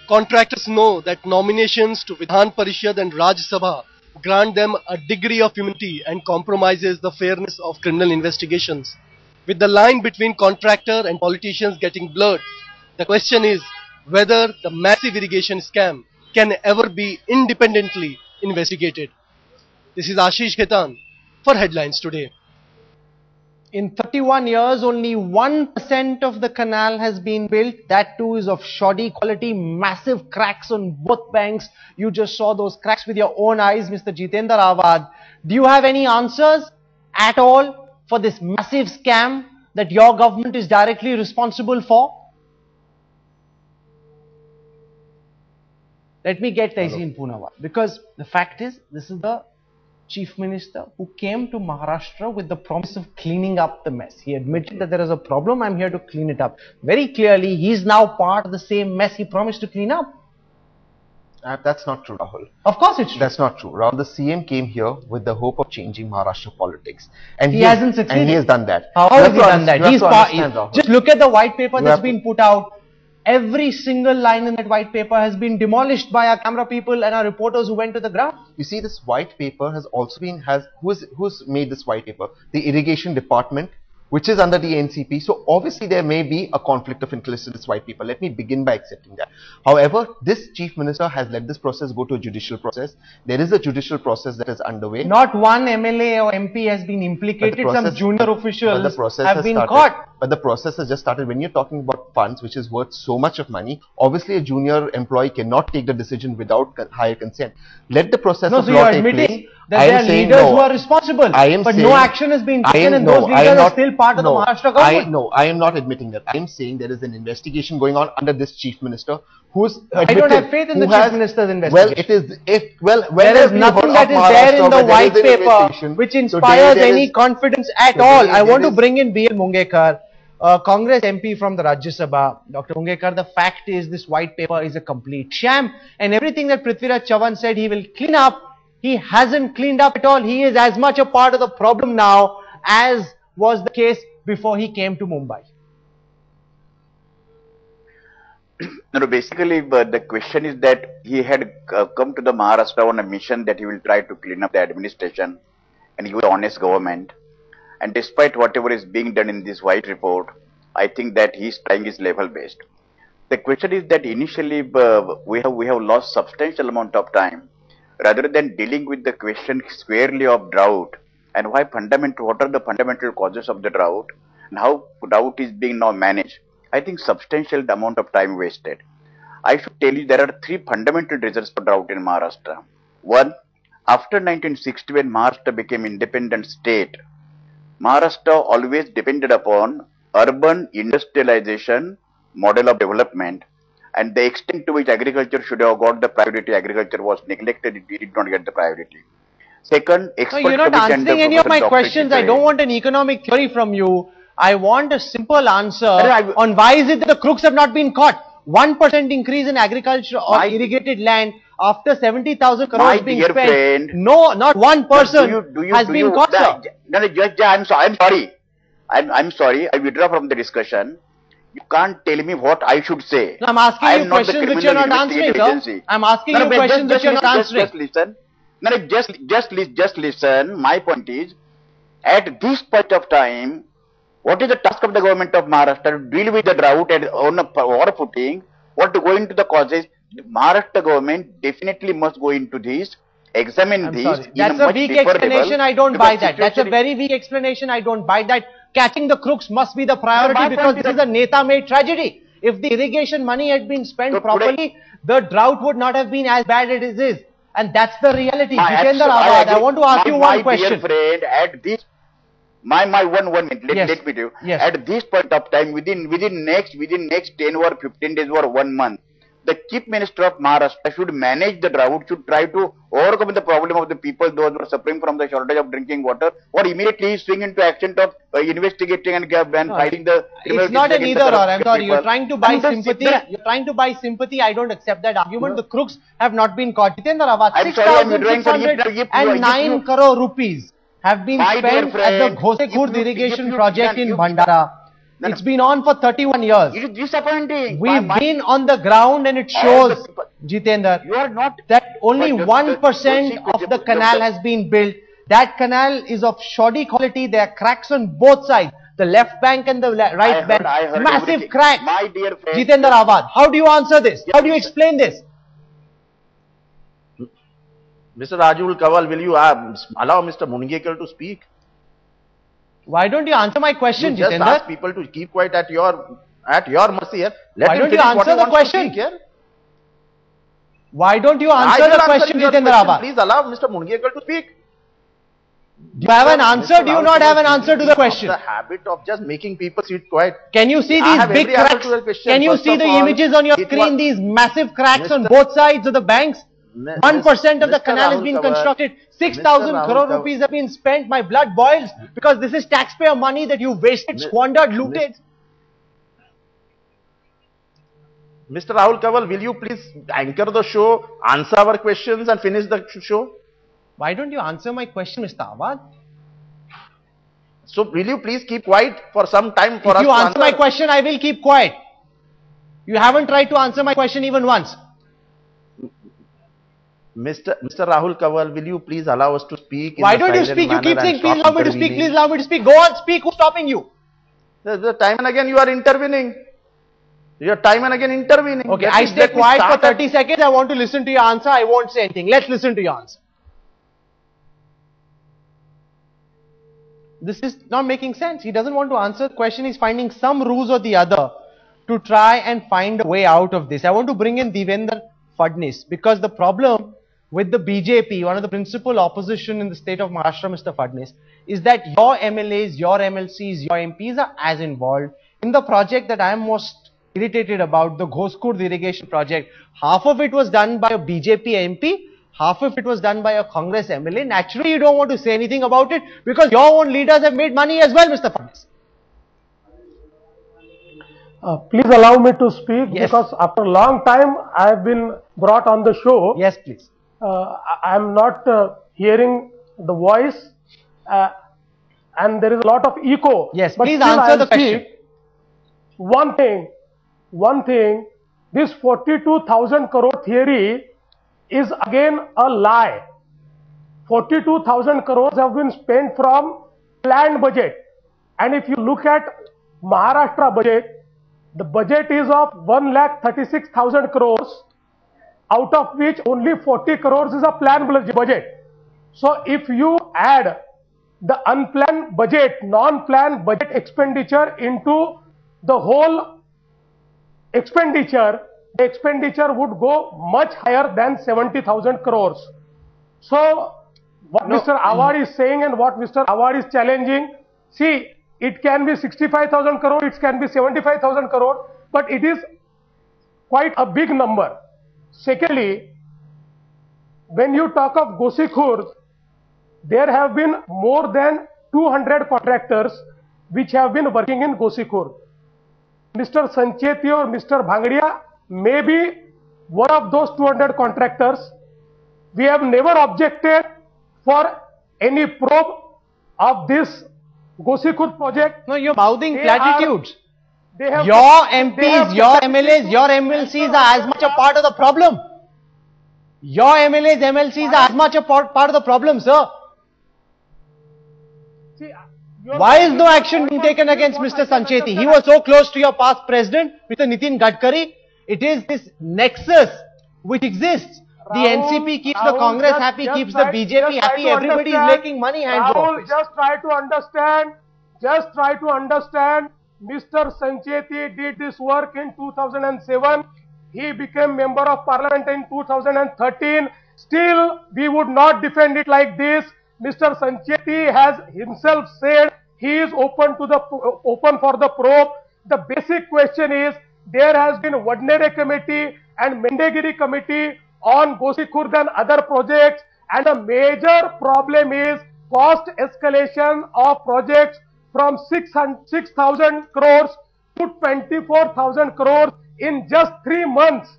Contractors know that nominations to Vidhan Parishad and Rajya Sabha grant them a degree of immunity and compromises the fairness of criminal investigations. With the line between contractor and politicians getting blurred, the question is whether the massive irrigation scam can ever be independently investigated. This is Ashish Khetan for Headlines Today. In 31 years, only 1% of the canal has been built. That too is of shoddy quality, massive cracks on both banks. You just saw those cracks with your own eyes, Mr. Jitendra Awad. Do you have any answers at all for this massive scam that your government is directly responsible for? Let me get Tehseen Poonawalla, because the fact is, this is the Chief Minister who came to Maharashtra with the promise of cleaning up the mess. He admitted that there is a problem, I'm here to clean it up. Very clearly, he's now part of the same mess he promised to clean up. That's not true, Rahul. Of course it's true. That's not true. Rahul, the CM came here with the hope of changing Maharashtra politics. And he hasn't succeeded. And he has done that. How has he done that? He's just look at the white paper that's been put out. Every single line in that white paper has been demolished by our camera people and our reporters who went to the ground. You see, this white paper has also been, who's made this white paper? The irrigation department, which is under the NCP. So obviously there may be a conflict of interest in this white paper. Let me begin by accepting that. However, this Chief Minister has let this process go to a judicial process. There is a judicial process that is underway. Not one MLA or MP has been implicated. Some junior officials have been caught. But the process has just started. When you're talking about funds, which is worth so much of money, obviously a junior employee cannot take the decision without higher consent. Let the process of law take place. That there are leaders who are responsible, but no action has been taken and those leaders are still part of the Maharashtra government. I am not admitting that. I am saying there is an investigation going on under this Chief Minister who's I don't have faith in the Chief Minister's investigation. There is nothing that is there in the white paper which inspires any confidence at all. I want to bring in B.L. Mungekar, Congress MP from the Rajya Sabha. Dr. Mungekar, the fact is this white paper is a complete sham, and everything that Prithviraj Chavan said he will clean up, he hasn't cleaned up at all. He is as much a part of the problem now as was the case before he came to Mumbai. No, basically the question is that he had come to the Maharashtra on a mission that he will try to clean up the administration and give an honest government. And despite whatever is being done in this white report, I think that he is trying his level best. The question is that initially we have lost substantial amount of time rather than dealing with the question squarely of drought and what are the fundamental causes of the drought and how drought is being now managed. I think substantial amount of time wasted. I should tell you there are three fundamental reasons for drought in Maharashtra. One, after 1960 when Maharashtra became independent state, Maharashtra always depended upon urban industrialization model of development, and the extent to which agriculture should have got the priority, agriculture was neglected, it did not get the priority. Second, export. No, you're not answering any of my questions. I don't want an economic theory from you. I want a simple answer on why is it that the crooks have not been caught. 1% increase in agriculture or irrigated land after 70,000 crores being spent. No, not one person has been caught, sir. I'm sorry. I'm sorry. I withdraw from the discussion. You can't tell me what I should say. No, I'm asking you questions which you're not answering, sir. I'm asking you questions which you're not answering. Just listen. No, just listen. My point is, at this point of time, what is the task of the government of Maharashtra to deal with the drought and on a war footing? What to go into the causes? The Maharashtra government definitely must go into this, examine this. That's a weak explanation. I don't buy that. That's a very weak explanation. I don't buy that. Catching the crooks must be the priority because this is a Neta-made tragedy. If the irrigation money had been spent properly, the drought would not have been as bad as it is. And that's the reality. Jitendra Awad, I want to ask you one question. My dear friend, at this, one minute, let me do. At this point of time, within next 10 or 15 days or 1 month, the chief minister of Maharashtra should manage the drought, should try to overcome the problem of the people, those who are suffering from the shortage of drinking water, or immediately swing into action of investigating and fighting the criminal. It's not an either or. I'm sorry. You're trying to buy And the- sympathy. You're trying to buy sympathy. I don't accept that argument. The crooks have not been caught. Jitendra Awad, I'm sorry, I'm withdrawing, sir. If 6,609 crore rupees have been My dear spent at the friend, Ghosekhurd if irrigation you project can- in Bhandara. It's been on for 31 years. It is disappointing. We've been on the ground and it shows, Jitendra, You are not that only But 1% of the canal has been built. That canal is of shoddy quality. There are cracks on both sides. The left bank and the right bank. I heard Massive everything. cracks. My dear friend. Jitendra Awad, how do you answer this? How do you explain this? Mr. Rajul Kawal, will you allow Mr. Mungekal to speak? Why don't you answer my question, You just Jitendra? ask people to keep quiet at your mercy here. Why don't you finish what answer the he wants to question? speak here. Why don't you I answer will the question, your Jitendra question. Awad? Please allow Mr. Mungekal to speak. Do you have an answer? Do you not have an answer to the question? The habit of just making people sit quiet. Can you see I these have big every answer cracks? to the question. Can you First see of the all, images on your it screen? was- These massive cracks on Mr. both sides of the banks. 1% of the Mr. canal has Rahul been Kawal, constructed. Mr. 6,000 Rahul crore Kawal. rupees have been spent. My blood boils because this is taxpayer money that you wasted, squandered, looted. Mr. Rahul Kawal, will you please anchor the show, answer our questions and finish the show? Why don't you answer my question, Mr. Awad? So will you please keep quiet for some time for If us you to answer my question, I will keep quiet. You haven't tried to answer my question even once. Mr. Rahul Kawal, will you please allow us to speak? Why in a don't you silent speak? You manner keep and saying, stop please allow me to speak, intervening? please allow me to speak. Go on, speak. Who's stopping you? The time and again you are intervening. Your time and again intervening. Okay, Let I me- stay let me quiet for start 30 seconds. I want to listen to your answer. I won't say anything. Let's listen to your answer. This is not making sense. He doesn't want to answer the question. He's finding some ruse or the other to try and find a way out of this. I want to bring in Devendra Fadnis because the problem with the BJP, one of the principal opposition in the state of Maharashtra, Mr. Fadnis, is that your MLAs, your MLCs, your MPs are as involved in the project that I am most irritated about, the Ghosekhurd irrigation project. Half of it was done by a BJP MP, half of it was done by a Congress MLA. Naturally, you don't want to say anything about it because your own leaders have made money as well, Mr. Fadnis. Please allow me to speak because after a long time I have been brought on the show. Yes, please. I am not hearing the voice and there is a lot of echo. Yes, but please still answer I'll the question. speak. One thing, this 42,000 crore theory is again a lie. 42,000 crores have been spent from planned budget. And if you look at Maharashtra budget, the budget is of 1,36,000 crores, out of which only 40 crores is a planned budget. So if you add the unplanned budget, non-planned budget expenditure into the whole expenditure, the expenditure would go much higher than 70,000 crores. So what Mr. Awad is saying and what Mr. Awad is challenging, see, it can be 65,000 crore, it can be 75,000 crore, but it is quite a big number. Secondly, when you talk of Ghosekhurd, there have been more than 200 contractors which have been working in Ghosekhurd. Mr. Sancheti or Mr. Bhangadia may be one of those 200 contractors. We have never objected for any probe of this Ghosekhurd project. No, you're mouthing platitudes. They have Your MPs, your MLAs, your MLCs are as much a part of the problem. Your MLAs, MLCs are as much a part of the problem, sir. Why is no action being taken against Mr. Sancheti? He was so close to your past president, Mr. Nitin Gadkari. It is this nexus which exists. The NCP keeps the Congress happy, keeps the BJP happy. Everybody is making money hands off. Just try to understand. Just try to understand. Mr. Sancheti did this work in 2007. He became member of parliament in 2013. Still, we would not defend it like this. Mr. Sancheti has himself said he is open for the probe. The basic question is, there has been Vadnere committee and Mendegiri committee on Gosikhurd and other projects, and a major problem is cost escalation of projects from 6,000 crores to 24,000 crores in just 3 months.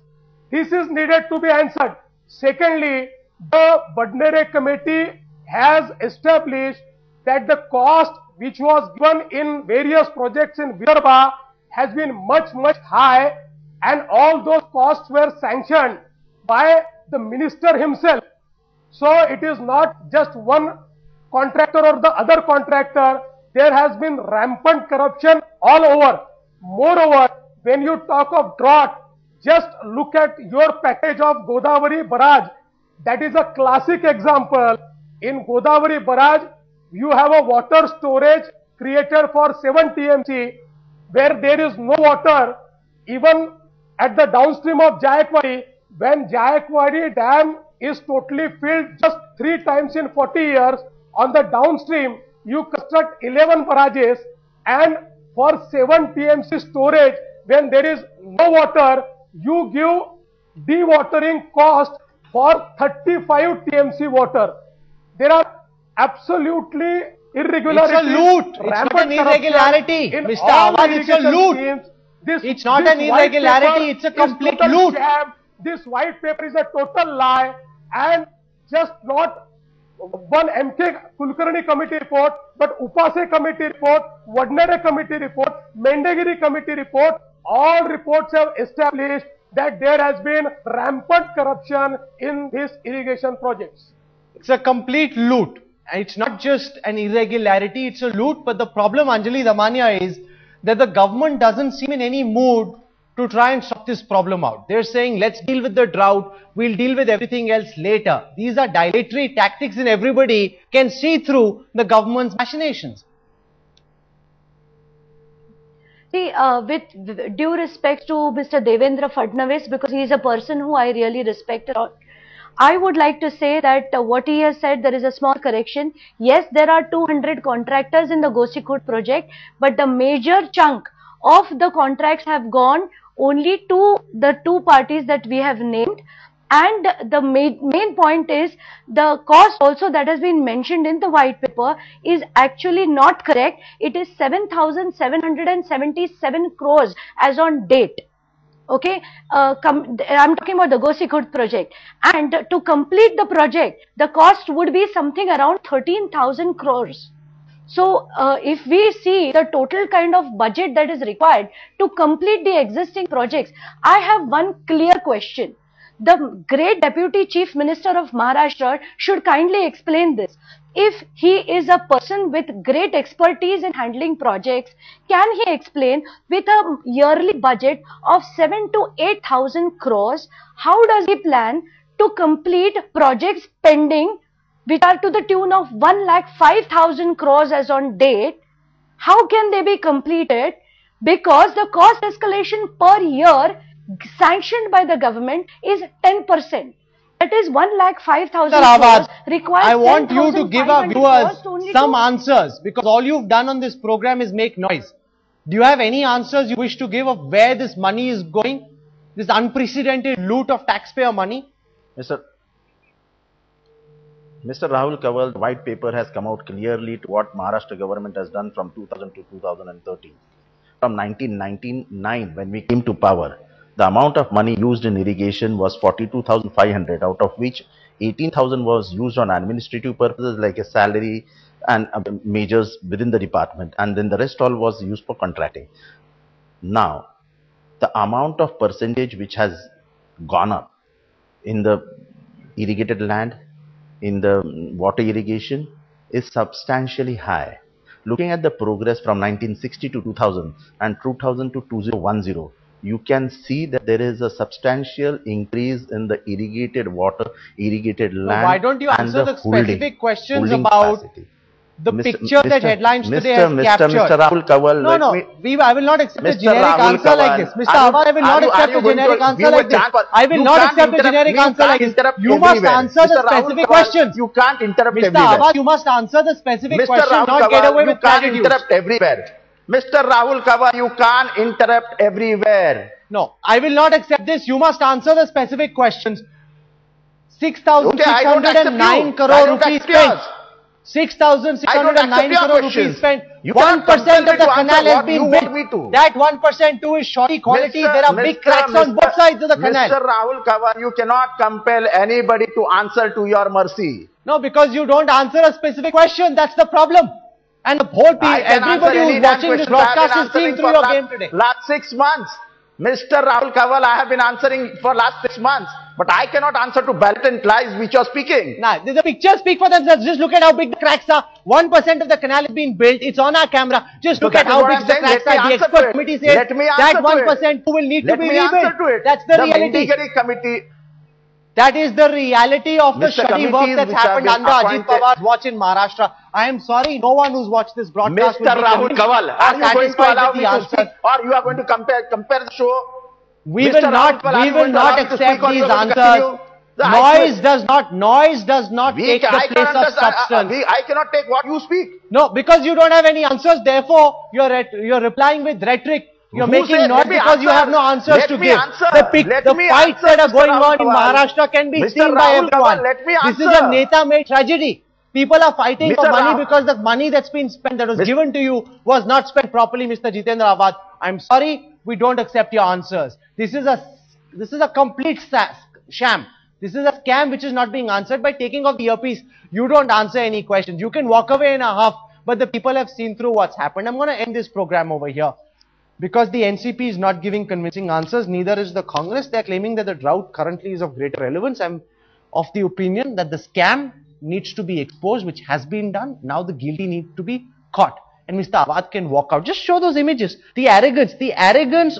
This is needed to be answered. Secondly, the Badnere committee has established that the cost which was given in various projects in Vidarbha has been much high, and all those costs were sanctioned by the minister himself. So it is not just one contractor or the other contractor. There has been rampant corruption all over. Moreover, when you talk of drought, just look at your package of Godavari barrage. That is a classic example. In Godavari barrage, you have a water storage created for 7 TMC where there is no water even at the downstream of Jayakwari. When Jayakwari dam is totally filled just 3 times in 40 years, on the downstream you construct 11 barrages, and for 7 TMC storage, when there is no water, you give dewatering cost for 35 TMC water. There are absolutely irregularities. It's a loot. It's not an irregularity. Mr. Awad, it's a loot. It's not an irregularity. It's a complete loot. This white paper is a total lie, and just not one MK Kulkarni committee report, but Upase committee report, Vadnere committee report, Mendegiri committee report, all reports have established that there has been rampant corruption in these irrigation projects. It's a complete loot. And it's not just an irregularity, it's a loot. But the problem, Anjali Damania, is that the government doesn't seem in any mood to try and sort this problem out. They're saying, let's deal with the drought, we'll deal with everything else later. These are dilatory tactics, and everybody can see through the government's machinations. See, with due respect to Mr. Devendra Fadnavis, because he is a person who I really respect a lot, I would like to say that what he has said, there is a small correction. Yes, there are 200 contractors in the Gosikhurd project, but the major chunk of the contracts have gone only to the 2 parties that we have named. And the main point is the cost also that has been mentioned in the white paper is actually not correct. It is 7,777 crores as on date. Okay, I'm talking about the Gosikhurd project, and to complete the project, the cost would be something around 13,000 crores. So, if we see the total kind of budget that is required to complete the existing projects, I have one clear question. The great Deputy Chief Minister of Maharashtra should kindly explain this. If he is a person with great expertise in handling projects, can he explain with a yearly budget of 7 to 8,000 crores, how does he plan to complete projects pending which are to the tune of 1,05,000 crores as on date? How can they be completed? Because the cost escalation per year sanctioned by the government is 10%. That is 1,05,000 crores requires. I want you to give our viewers some answers, because all you've done on this program is make noise. Do you have any answers you wish to give of where this money is going? This unprecedented loot of taxpayer money? Mr. Rahul Kanwal, the white paper has come out clearly to what Maharashtra government has done from 2000 to 2013. From 1999, when we came to power, the amount of money used in irrigation was 42,500, out of which 18,000 was used on administrative purposes like a salary and measures within the department, and then the rest all was used for contracting. Now, the amount of percentage which has gone up in the irrigated land, in the water irrigation, is substantially high. Looking at the progress from 1960 to 2000 and 2000 to 2010, you can see that there is a substantial increase in the irrigated water, irrigated land. Why don't you answer the specific questions about capacity. the picture that headlines today has captured? Mr. Rahul Kanwal, I will not accept a generic answer like this. Mr. Awad, I will not accept a generic answer like this. I will not accept a generic answer like this. You must answer the specific questions. You can't interrupt everywhere. Mr. Awad, you must answer the specific question, not get away with platitudes. You can't interrupt everywhere. Mr. Rahul Kanwal, you can't interrupt everywhere. No, I will not accept this. You must answer the specific questions. Okay, I don't accept 6,609 you. crore I don't rupees accept spent. yours. 6,609 your crore questions. rupees spent. You 1% cannot compel of me the to answer canal has what you been want me built. to. That 1% too is shoddy quality. There are big cracks on both sides of the canal. Mr. Rahul Kanwar, you cannot compel anybody to answer to your mercy. No, because you don't answer a specific question. That's the problem. And the whole people, everybody who's watching this broadcast is seeing through your game today. Last 6 months. Mr. Rahul Kanwar, I have been answering for last 6 months. But I cannot answer to blatant lies which you are speaking. Nah, the pictures speak for themselves. Just look at how big the cracks are. 1% of the canal has been built. It's on our camera. Just look at how big the cracks are. The expert committee says that 1% will need to be rebuilt. That's the reality. Committee. That is the reality of the shoddy work that's happened under Ajit Pawar's watch in Maharashtra. I am sorry, no one who's watched this broadcast Mr. Rahul Kanwar, are you going to allow me to speak, or you are going to compare the show? We will not accept these answers. Noise does not take the place of substance. I cannot take what you speak. No, because you don't have any answers, therefore you're replying with rhetoric. You're making noise because you have no answers to give. The fights that are going on in Maharashtra can be seen by everyone. This is a Neta-made tragedy. People are fighting for money because the money that's been spent, that was given to you, was not spent properly, Mr. Jitendra Awad. I'm sorry, we don't accept your answers. This is a complete sham. This is a scam which is not being answered by taking off the earpiece. You don't answer any questions. You can walk away in a huff, but the people have seen through what's happened. I'm going to end this program over here. Because the NCP is not giving convincing answers, neither is the Congress. They are claiming that the drought currently is of greater relevance. I'm of the opinion that the scam needs to be exposed, which has been done. Now the guilty need to be caught. And Mr. Awad can walk out. Just show those images. The arrogance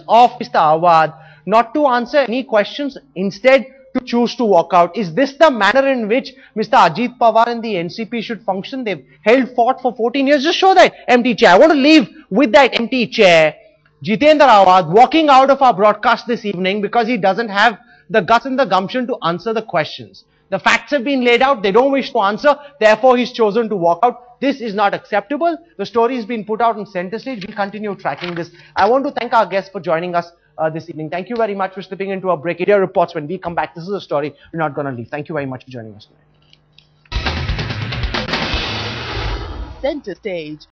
of Mr. Awad not to answer any questions, instead to choose to walk out. Is this the manner in which Mr. Ajit Pawar and the NCP should function? They've held fort for 14 years. Just show that empty chair. I want to leave with that empty chair. Jitendra Awad walking out of our broadcast this evening because he doesn't have the guts and the gumption to answer the questions. The facts have been laid out. They don't wish to answer. Therefore, he's chosen to walk out. This is not acceptable. The story has been put out on center stage. We'll continue tracking this. I want to thank our guests for joining us this evening. Thank you very much for slipping into our break. Area reports when we come back. This is a story we're not going to leave. Thank you very much for joining us tonight. Center stage.